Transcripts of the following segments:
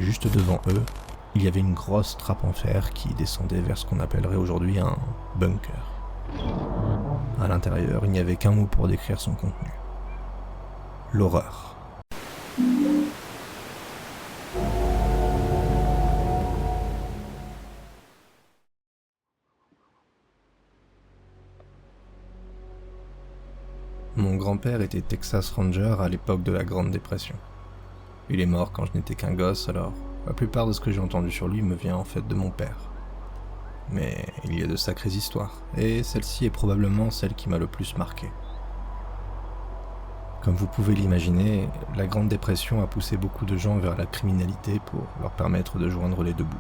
juste devant eux, il y avait une grosse trappe en fer qui descendait vers ce qu'on appellerait aujourd'hui un bunker. À l'intérieur, il n'y avait qu'un mot pour décrire son contenu. L'horreur. Mon grand-père était Texas Ranger à l'époque de la Grande Dépression. Il est mort quand je n'étais qu'un gosse, alors la plupart de ce que j'ai entendu sur lui me vient en fait de mon père. Mais il y a de sacrées histoires, et celle-ci est probablement celle qui m'a le plus marqué. Comme vous pouvez l'imaginer, la Grande Dépression a poussé beaucoup de gens vers la criminalité pour leur permettre de joindre les deux bouts.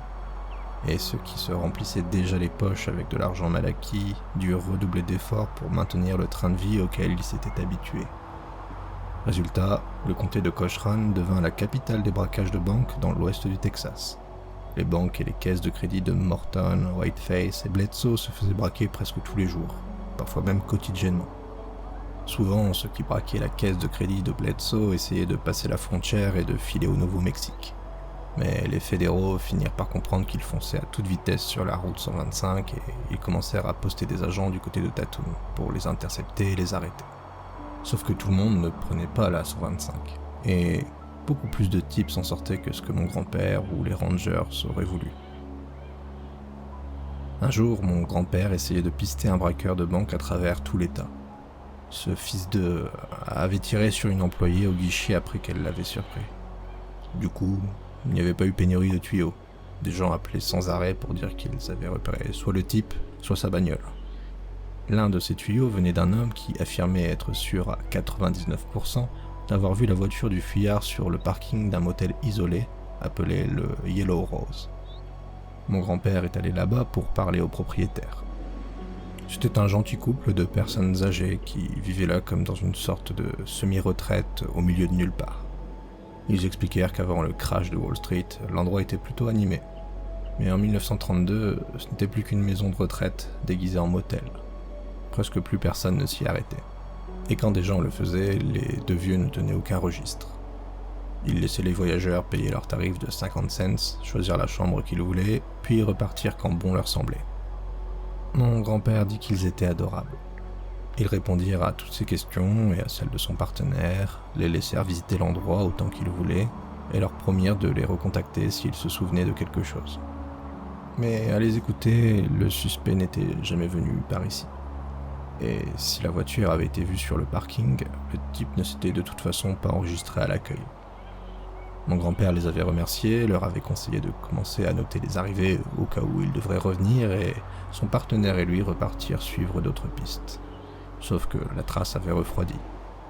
Et ceux qui se remplissaient déjà les poches avec de l'argent mal acquis durent redoubler d'efforts pour maintenir le train de vie auquel ils s'étaient habitués. Résultat, le comté de Cochran devint la capitale des braquages de banques dans l'ouest du Texas. Les banques et les caisses de crédit de Morton, Whiteface et Bledsoe se faisaient braquer presque tous les jours, parfois même quotidiennement. Souvent, ceux qui braquaient la caisse de crédit de Bledsoe essayaient de passer la frontière et de filer au Nouveau-Mexique. Mais les fédéraux finirent par comprendre qu'ils fonçaient à toute vitesse sur la route 125 et ils commencèrent à poster des agents du côté de Tatum pour les intercepter et les arrêter. Sauf que tout le monde ne prenait pas la 125, et beaucoup plus de types s'en sortaient que ce que mon grand-père ou les Rangers auraient voulu. Un jour, mon grand-père essayait de pister un braqueur de banque à travers tout l'État. Ce fils de avait tiré sur une employée au guichet après qu'elle l'avait surpris. Du coup, il n'y avait pas eu pénurie de tuyaux. Des gens appelaient sans arrêt pour dire qu'ils avaient repéré soit le type, soit sa bagnole. L'un de ces tuyaux venait d'un homme qui affirmait être sûr à 99% d'avoir vu la voiture du fuyard sur le parking d'un motel isolé appelé le Yellow Rose. Mon grand-père est allé là-bas pour parler au propriétaire. C'était un gentil couple de personnes âgées qui vivaient là comme dans une sorte de semi-retraite au milieu de nulle part. Ils expliquèrent qu'avant le crash de Wall Street, l'endroit était plutôt animé. Mais en 1932, ce n'était plus qu'une maison de retraite déguisée en motel. Presque plus personne ne s'y arrêtait. Et quand des gens le faisaient, les deux vieux ne tenaient aucun registre. Ils laissaient les voyageurs payer leur tarif de 50 cents, choisir la chambre qu'ils voulaient, puis repartir quand bon leur semblait. Mon grand-père dit qu'ils étaient adorables. Ils répondirent à toutes ces questions et à celles de son partenaire, les laissèrent visiter l'endroit autant qu'ils voulaient, et leur promirent de les recontacter s'ils se souvenaient de quelque chose. Mais à les écouter, le suspect n'était jamais venu par ici. Et si la voiture avait été vue sur le parking, le type ne s'était de toute façon pas enregistré à l'accueil. Mon grand-père les avait remerciés, leur avait conseillé de commencer à noter les arrivées au cas où ils devraient revenir, et son partenaire et lui repartirent suivre d'autres pistes. Sauf que la trace avait refroidi,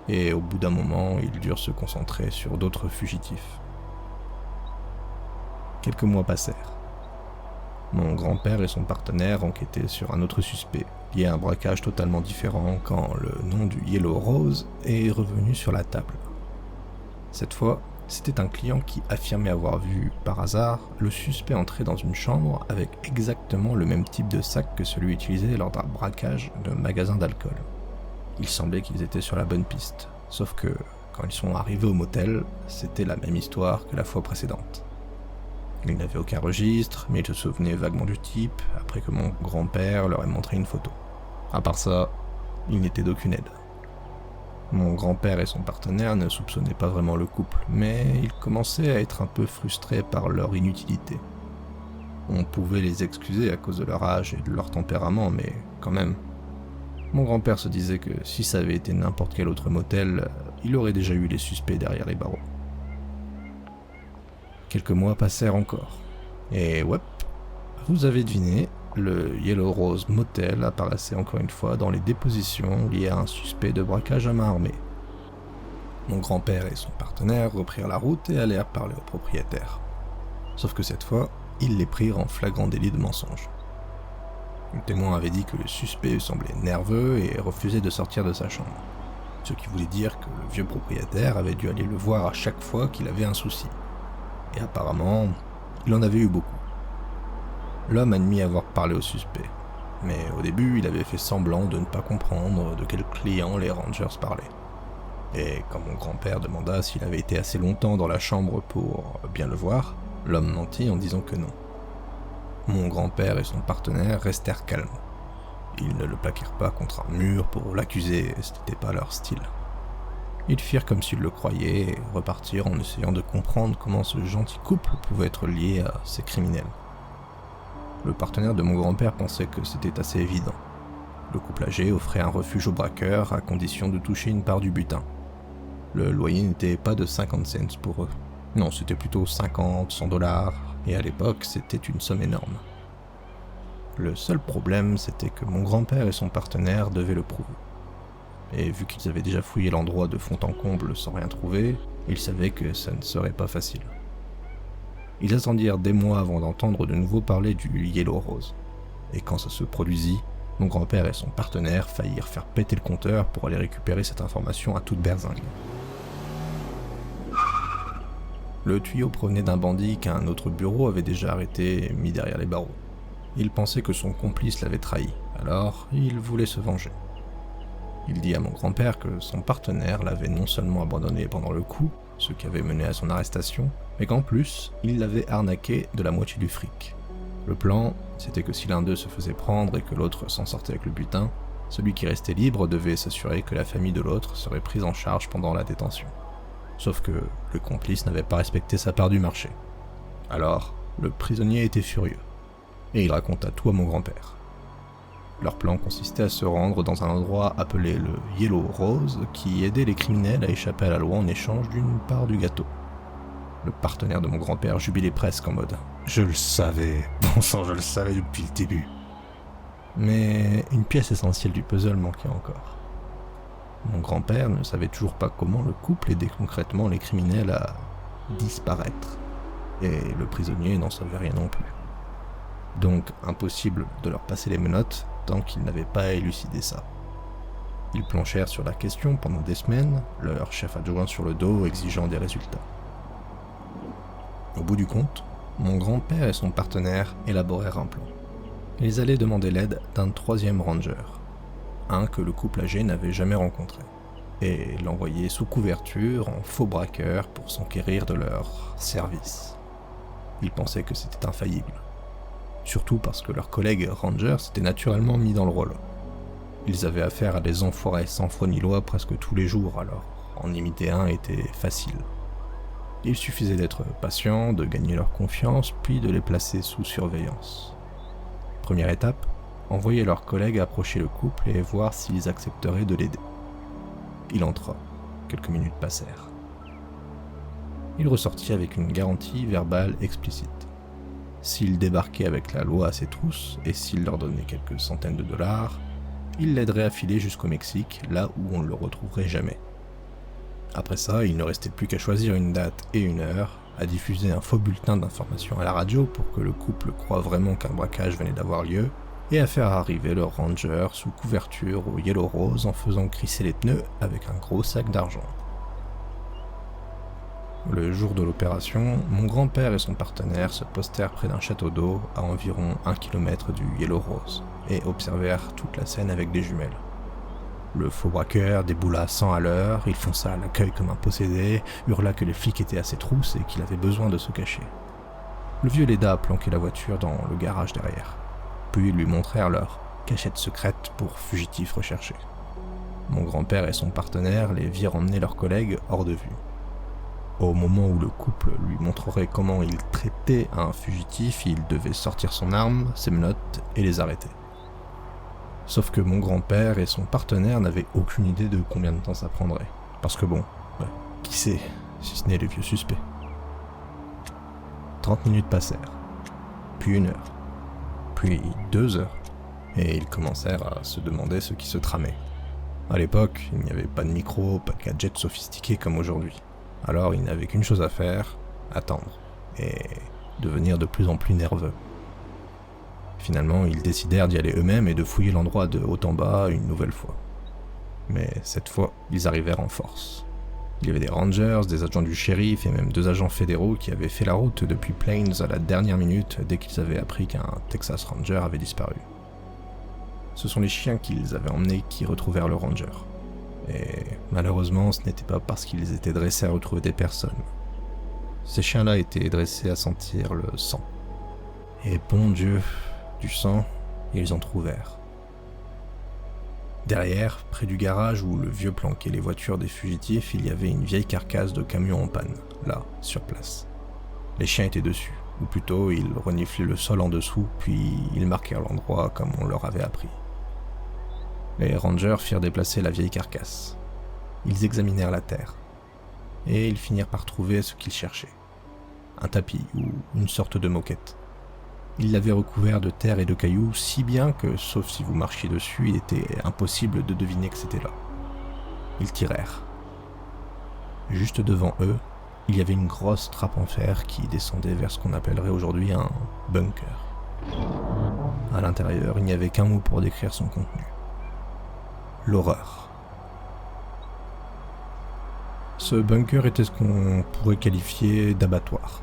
et au bout d'un moment, ils durent se concentrer sur d'autres fugitifs. Quelques mois passèrent. Mon grand-père et son partenaire enquêtaient sur un autre suspect, lié à un braquage totalement différent quand le nom du Yellow Rose est revenu sur la table. Cette fois, c'était un client qui affirmait avoir vu, par hasard, le suspect entrer dans une chambre avec exactement le même type de sac que celui utilisé lors d'un braquage de magasin d'alcool. Il semblait qu'ils étaient sur la bonne piste, sauf que, quand ils sont arrivés au motel, c'était la même histoire que la fois précédente. Ils n'avaient aucun registre, mais ils se souvenaient vaguement du type, après que mon grand-père leur ait montré une photo. À part ça, ils n'étaient d'aucune aide. Mon grand-père et son partenaire ne soupçonnaient pas vraiment le couple, mais ils commençaient à être un peu frustrés par leur inutilité. On pouvait les excuser à cause de leur âge et de leur tempérament, mais quand même. Mon grand-père se disait que si ça avait été n'importe quel autre motel, il aurait déjà eu les suspects derrière les barreaux. Quelques mois passèrent encore. Et ouais, vous avez deviné, le Yellow Rose Motel apparaissait encore une fois dans les dépositions liées à un suspect de braquage à main armée. Mon grand-père et son partenaire reprirent la route et allèrent parler au propriétaire. Sauf que cette fois, ils les prirent en flagrant délit de mensonge. Le témoin avait dit que le suspect semblait nerveux et refusait de sortir de sa chambre. Ce qui voulait dire que le vieux propriétaire avait dû aller le voir à chaque fois qu'il avait un souci. Et apparemment, il en avait eu beaucoup. L'homme admit avoir parlé au suspect, mais au début, il avait fait semblant de ne pas comprendre de quel client les Rangers parlaient. Et quand mon grand-père demanda s'il avait été assez longtemps dans la chambre pour bien le voir, L'homme mentit en disant que non. Mon grand-père et son partenaire restèrent calmes. Ils ne le plaquèrent pas contre un mur pour l'accuser, ce n'était pas leur style. Ils firent comme s'ils le croyaient et repartirent en essayant de comprendre comment ce gentil couple pouvait être lié à ces criminels. Le partenaire de mon grand-père pensait que c'était assez évident. Le couple âgé offrait un refuge aux braqueurs à condition de toucher une part du butin. Le loyer n'était pas de 50 cents pour eux. Non, c'était plutôt 50, 100 $, et à l'époque, c'était une somme énorme. Le seul problème, c'était que mon grand-père et son partenaire devaient le prouver. Et vu qu'ils avaient déjà fouillé l'endroit de fond en comble sans rien trouver, ils savaient que ça ne serait pas facile. Ils attendirent des mois avant d'entendre de nouveau parler du Yellow Rose. Et quand ça se produisit, mon grand-père et son partenaire faillirent faire péter le compteur pour aller récupérer cette information à toute berzingue. Le tuyau provenait d'un bandit qu'un autre bureau avait déjà arrêté et mis derrière les barreaux. Il pensait que son complice l'avait trahi, alors il voulait se venger. Il dit à mon grand-père que son partenaire l'avait non seulement abandonné pendant le coup, ce qui avait mené à son arrestation, mais qu'en plus, il l'avait arnaqué de la moitié du fric. Le plan, c'était que si l'un d'eux se faisait prendre et que l'autre s'en sortait avec le butin, celui qui restait libre devait s'assurer que la famille de l'autre serait prise en charge pendant la détention. Sauf que le complice n'avait pas respecté sa part du marché. Alors, le prisonnier était furieux, et il raconta tout à mon grand-père. Leur plan consistait à se rendre dans un endroit appelé le Yellow Rose, qui aidait les criminels à échapper à la loi en échange d'une part du gâteau. Le partenaire de mon grand-père jubilait presque en mode « Je le savais, bon sang, je le savais depuis le début ». Mais une pièce essentielle du puzzle manquait encore. Mon grand-père ne savait toujours pas comment le couple aidait concrètement les criminels à disparaître, et le prisonnier n'en savait rien non plus. Donc impossible de leur passer les menottes tant qu'ils n'avaient pas élucidé ça. Ils planchèrent sur la question pendant des semaines, leur chef adjoint sur le dos exigeant des résultats. Au bout du compte, mon grand-père et son partenaire élaborèrent un plan. Ils allaient demander l'aide d'un troisième ranger, un que le couple âgé n'avait jamais rencontré, et l'envoyer sous couverture en faux braqueur pour s'enquérir de leur service. Ils pensaient que c'était infaillible. Surtout parce que leurs collègues rangers s'étaient naturellement mis dans le rôle. Ils avaient affaire à des enfoirés sans foi ni loi presque tous les jours, alors en imiter un était facile. Il suffisait d'être patient, de gagner leur confiance, puis de les placer sous surveillance. Première étape, envoyer leurs collègues approcher le couple et voir s'ils accepteraient de l'aider. Il entra, quelques minutes passèrent. Il ressortit avec une garantie verbale explicite. S'il débarquait avec la loi à ses trousses, et s'il leur donnait quelques centaines de $, il l'aiderait à filer jusqu'au Mexique, là où on ne le retrouverait jamais. Après ça, il ne restait plus qu'à choisir une date et une heure, à diffuser un faux bulletin d'information à la radio pour que le couple croie vraiment qu'un braquage venait d'avoir lieu, et à faire arriver le ranger sous couverture au Yellow Rose en faisant crisser les pneus avec un gros sac d'argent. Le jour de l'opération, mon grand-père et son partenaire se postèrent près d'un château d'eau à environ 1 km du Yellow Rose et observèrent toute la scène avec des jumelles. Le faux braqueur déboula à 100 à l'heure, il fonça à l'accueil comme un possédé, hurla que les flics étaient à ses trousses et qu'il avait besoin de se cacher. Le vieux l'aida à planquer la voiture dans le garage derrière, puis ils lui montrèrent leur cachette secrète pour fugitifs recherchés. Mon grand-père et son partenaire les virent emmener leurs collègues hors de vue. Au moment où le couple lui montrerait comment il traitait un fugitif, il devait sortir son arme, ses menottes et les arrêter. Sauf que mon grand-père et son partenaire n'avaient aucune idée de combien de temps ça prendrait. Parce que bon, qui sait, si ce n'est les vieux suspects. 30 minutes passèrent, puis 1 heure, puis 2 heures, et ils commencèrent à se demander ce qui se tramait. À l'époque, il n'y avait pas de micro, pas de gadgets sophistiqués comme aujourd'hui. Alors ils n'avaient qu'une chose à faire, attendre, et devenir de plus en plus nerveux. Finalement, ils décidèrent d'y aller eux-mêmes et de fouiller l'endroit de haut en bas une nouvelle fois. Mais cette fois, ils arrivèrent en force. Il y avait des rangers, des agents du shérif et même 2 agents fédéraux qui avaient fait la route depuis Plains à la dernière minute dès qu'ils avaient appris qu'un Texas Ranger avait disparu. Ce sont les chiens qu'ils avaient emmenés qui retrouvèrent le ranger. Et malheureusement, ce n'était pas parce qu'ils étaient dressés à retrouver des personnes. ces chiens-là étaient dressés à sentir le sang. Et bon Dieu, du sang, ils en trouvèrent. Derrière, près du garage où le vieux planquait les voitures des fugitifs, il y avait une vieille carcasse de camion en panne, là, sur place. Les chiens étaient dessus, ou plutôt ils reniflaient le sol en dessous, puis ils marquèrent l'endroit comme on leur avait appris. Les rangers firent déplacer la vieille carcasse. Ils examinèrent la terre, et ils finirent par trouver ce qu'ils cherchaient. Un tapis ou une sorte de moquette. Ils l'avaient recouvert de terre et de cailloux si bien que, sauf si vous marchiez dessus, il était impossible de deviner que c'était là. Ils tirèrent. Juste devant eux, il y avait une grosse trappe en fer qui descendait vers ce qu'on appellerait aujourd'hui un bunker. À l'intérieur, il n'y avait qu'un mot pour décrire son contenu. L'horreur. Ce bunker était ce qu'on pourrait qualifier d'abattoir.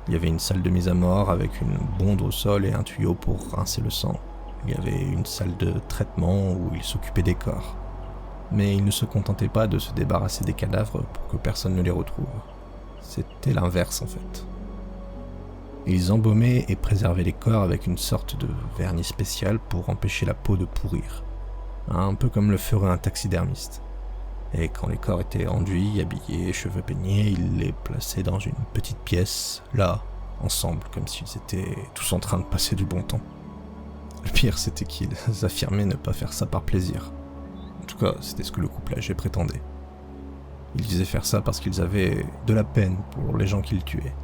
Il y avait une salle de mise à mort avec une bonde au sol et un tuyau pour rincer le sang. Il y avait une salle de traitement où ils s'occupaient des corps. Mais ils ne se contentaient pas de se débarrasser des cadavres pour que personne ne les retrouve. C'était l'inverse en fait. Ils embaumaient et préservaient les corps avec une sorte de vernis spécial pour empêcher la peau de pourrir. Un peu comme le ferait un taxidermiste. Et quand les corps étaient enduits, habillés, cheveux peignés, ils les plaçaient dans une petite pièce, là, ensemble, comme s'ils étaient tous en train de passer du bon temps. Le pire, c'était qu'ils affirmaient ne pas faire ça par plaisir. En tout cas, c'était ce que le couple âgé prétendait. Ils disaient faire ça parce qu'ils avaient de la peine pour les gens qu'ils tuaient.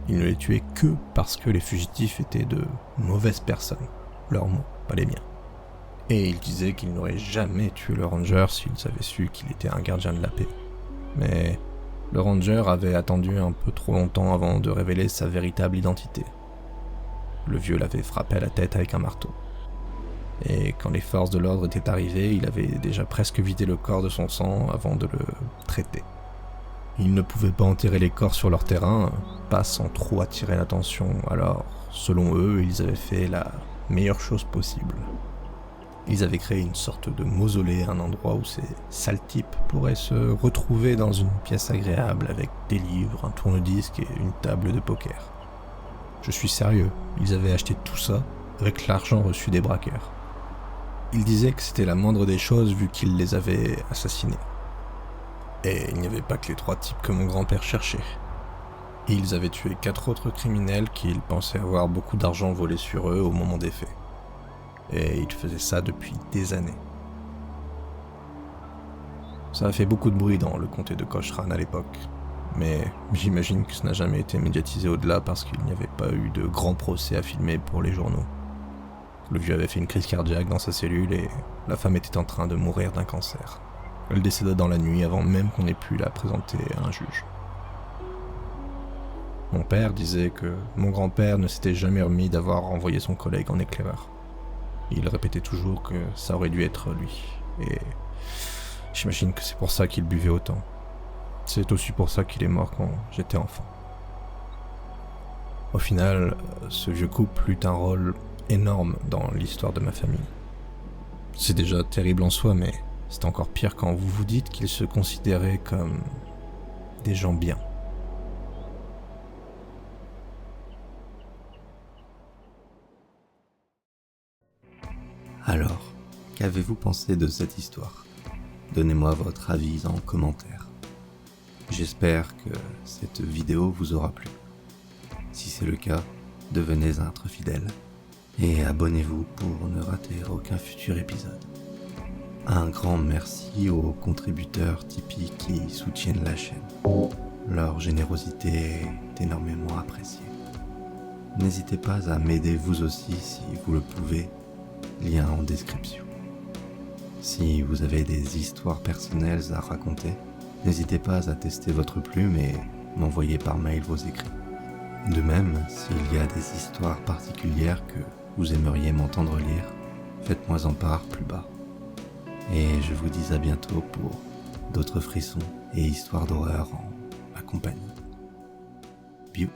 Ils ne les tuaient que parce que les fugitifs étaient de mauvaises personnes. Leurs mots, pas les miens. Et ils disaient qu'ils n'auraient jamais tué le ranger s'ils avaient su qu'il était un gardien de la paix. Mais le ranger avait attendu un peu trop longtemps avant de révéler sa véritable identité. Le vieux l'avait frappé à la tête avec un marteau. Et quand les forces de l'ordre étaient arrivées, il avait déjà presque vidé le corps de son sang avant de le traiter. Ils ne pouvaient pas enterrer les corps sur leur terrain, pas sans trop attirer l'attention, alors, selon eux, ils avaient fait la meilleure chose possible. Ils avaient créé une sorte de mausolée, un endroit où ces sales types pourraient se retrouver dans une pièce agréable avec des livres, un tourne-disque et une table de poker. Je suis sérieux, ils avaient acheté tout ça avec l'argent reçu des braqueurs. Ils disaient que c'était la moindre des choses vu qu'ils les avaient assassinés. Et il n'y avait pas que les 3 types que mon grand-père cherchait. Ils avaient tué 4 autres criminels qu'ils pensaient avoir beaucoup d'argent volé sur eux au moment des faits. Et ils faisaient ça depuis des années. Ça a fait beaucoup de bruit dans le comté de Cochran à l'époque, mais j'imagine que ça n'a jamais été médiatisé au-delà parce qu'il n'y avait pas eu de grands procès à filmer pour les journaux. Le vieux avait fait une crise cardiaque dans sa cellule et la femme était en train de mourir d'un cancer. Elle décéda dans la nuit avant même qu'on ait pu la présenter à un juge. Mon père disait que mon grand-père ne s'était jamais remis d'avoir envoyé son collègue en éclaireur. Il répétait toujours que ça aurait dû être lui, et j'imagine que c'est pour ça qu'il buvait autant. C'est aussi pour ça qu'il est mort quand j'étais enfant. Au final, ce vieux couple eut un rôle énorme dans l'histoire de ma famille. C'est déjà terrible en soi, mais c'est encore pire quand vous vous dites qu'ils se considéraient comme des gens bien. Alors, qu'avez-vous pensé de cette histoire ? Donnez-moi votre avis en commentaire. J'espère que cette vidéo vous aura plu. Si c'est le cas, devenez un très fidèle et abonnez-vous pour ne rater aucun futur épisode. Un grand merci aux contributeurs Tipeee qui soutiennent la chaîne. Leur générosité est énormément appréciée. N'hésitez pas à m'aider vous aussi si vous le pouvez, lien en description. Si vous avez des histoires personnelles à raconter, n'hésitez pas à tester votre plume et m'envoyer par mail vos écrits. De même, s'il y a des histoires particulières que vous aimeriez m'entendre lire, faites-moi en part plus bas. Et je vous dis à bientôt pour d'autres frissons et histoires d'horreur en ma compagnie. Biou.